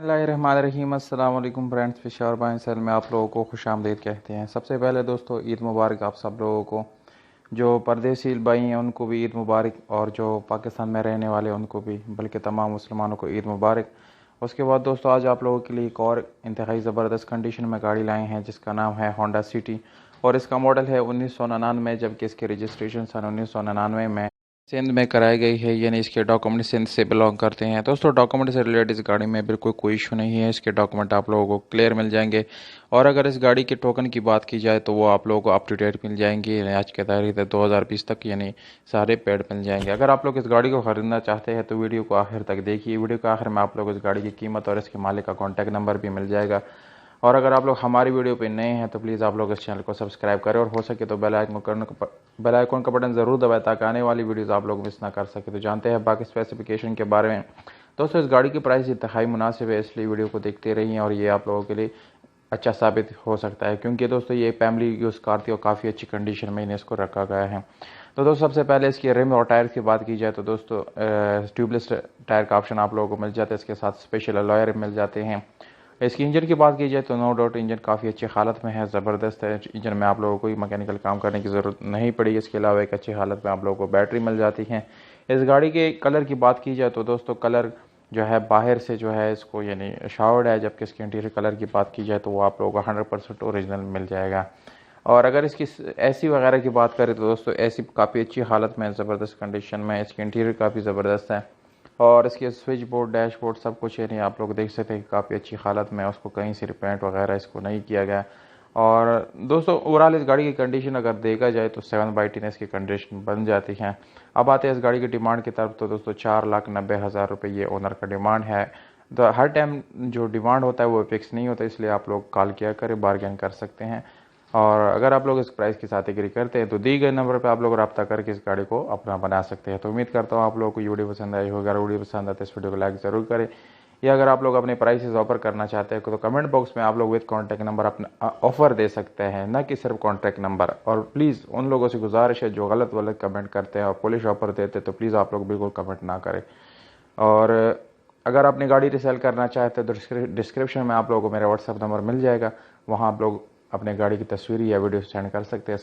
बिस्मिल्लाहिर्रहमानिर्रहीम। अस्सलाम वालेकुम फ्रेंड्स, फिशर बाय सेल में आप लोगों को खुशामदीद कहते हैं। सबसे पहले दोस्तों ईद मुबारक आप सब लोगों को। जो परदेसी भाई हैं उनको भी ईद मुबारक, और जो पाकिस्तान में रहने वाले उनको भी, बल्कि तमाम मुसलमानों को ईद मुबारक। उसके बाद दोस्तों आज आप लोगों के लिए एक और इंतहाई ज़बरदस्त कंडीशन में गाड़ी लाए हैं जिसका नाम है होंडा सिटी, और इसका मॉडल है 1999, जबकि इसकी रजिस्ट्रेशन सन 1999 में सिंध में कराई गई है, यानी इसके डॉक्यूमेंट सिंध से बिलोंग करते हैं। दोस्तों डॉक्यूमेंट से रिलेटेड इस गाड़ी में बिल्कुल कोई इशू नहीं है, इसके डॉक्यूमेंट आप लोगों को क्लियर मिल जाएंगे। और अगर इस गाड़ी के टोकन की बात की जाए तो वो आप लोगों को अप टू डेट मिल जाएंगी, यानी आज के तारीख है 2020 तक, यानी सारे पेड मिल जाएंगे। अगर आप लोग इस गाड़ी को ख़रीदना चाहते हैं तो वीडियो को आखिर तक देखिए। वीडियो के आखिर में आप लोग इस गाड़ी की कीमत और इसके मालिक का कॉन्टैक्ट नंबर भी मिल जाएगा। और अगर आप लोग हमारी वीडियो पे नए हैं तो प्लीज़ आप लोग इस चैनल को सब्सक्राइब करें, और हो सके तो बेल आइकन का बटन ज़रूर दबाएं ताकि आने वाली वीडियोस आप लोग मिस ना कर सके। तो जानते हैं बाकी स्पेसिफिकेशन के बारे में। दोस्तों इस गाड़ी की प्राइस इंतहाई मुनासिब है, इसलिए वीडियो को देखते रहिए और ये आप लोगों के लिए अच्छा साबित हो सकता है, क्योंकि दोस्तों ये फैमिली यूज़ कार थी और काफ़ी अच्छी कंडीशन में इन्हें इसको रखा गया है। तो दोस्तों सबसे पहले इसकी रिम और टायर की बात की जाए तो दोस्तों ट्यूबलेस टायर का ऑप्शन आप लोगों को मिल जाता है, इसके साथ स्पेशल अलॉय रिम मिल जाते हैं। इसकी इंजन की बात की जाए तो नो डाउट इंजन काफ़ी अच्छी हालत में है, ज़बरदस्त है। इंजन में आप लोगों को कोई मैकेनिकल काम करने की ज़रूरत नहीं पड़ी। इसके अलावा एक अच्छी हालत में आप लोगों को बैटरी मिल जाती है। इस गाड़ी के कलर की बात की जाए तो दोस्तों कलर जो है बाहर से जो है इसको यानी शावर्ड है, जबकि इसके इंटीरियर कलर की बात की जाए तो वो आप लोगों को 100% ओरिजिनल मिल जाएगा। और अगर इसकी एसी वगैरह की बात करें तो दोस्तों एसी काफ़ी अच्छी हालत में, ज़बरदस्त कंडीशन में, इसकी इंटीरियर काफ़ी ज़बरदस्त है। और इसके स्विच बोर्ड, डैशबोर्ड सब कुछ यानी आप लोग देख सकते हैं कि काफ़ी अच्छी हालत में, उसको कहीं से रिपेंट वगैरह इसको नहीं किया गया। और दोस्तों ओवरऑल इस गाड़ी की कंडीशन अगर देखा जाए तो 7/10 इसकी कंडीशन बन जाती है। अब आते हैं इस गाड़ी की डिमांड की तरफ, तो दोस्तों 4,90,000 रुपये ये ओनर का डिमांड है। तो हर टाइम जो डिमांड होता है वो फिक्स नहीं होता, इसलिए आप लोग कॉल किया करें, बार्गेन कर सकते हैं। और अगर आप लोग इस प्राइस के साथ एग्री करते हैं तो दी गए नंबर पर आप लोग रब्ता करके इस गाड़ी को अपना बना सकते हैं। तो उम्मीद करता हूँ आप लोगों को ये वीडियो पसंद आई होगी। अगर वीडियो पसंद आते है इस वीडियो को लाइक ज़रूर करें, या अगर आप लोग अपने प्राइसेस ऑफर करना चाहते हैं तो कमेंट बॉक्स में आप लोग विद कॉन्टैक्ट नंबर अपना ऑफर दे सकते हैं, ना कि सिर्फ कॉन्टैक्ट नंबर। और प्लीज़ उन लोगों से गुजारिश है जो गलत वलत कमेंट करते हैं और पुलिस ऑफर देते हैं, तो प्लीज़ आप लोग बिल्कुल कमेंट ना करें। और अगर अपनी गाड़ी रिसेल करना चाहते हैं तो डिस्क्रिप्शन में आप लोगों को मेरा व्हाट्सअप नंबर मिल जाएगा, वहाँ आप लोग अपने गाड़ी की तस्वीर या वीडियो सेंड कर सकते हैं।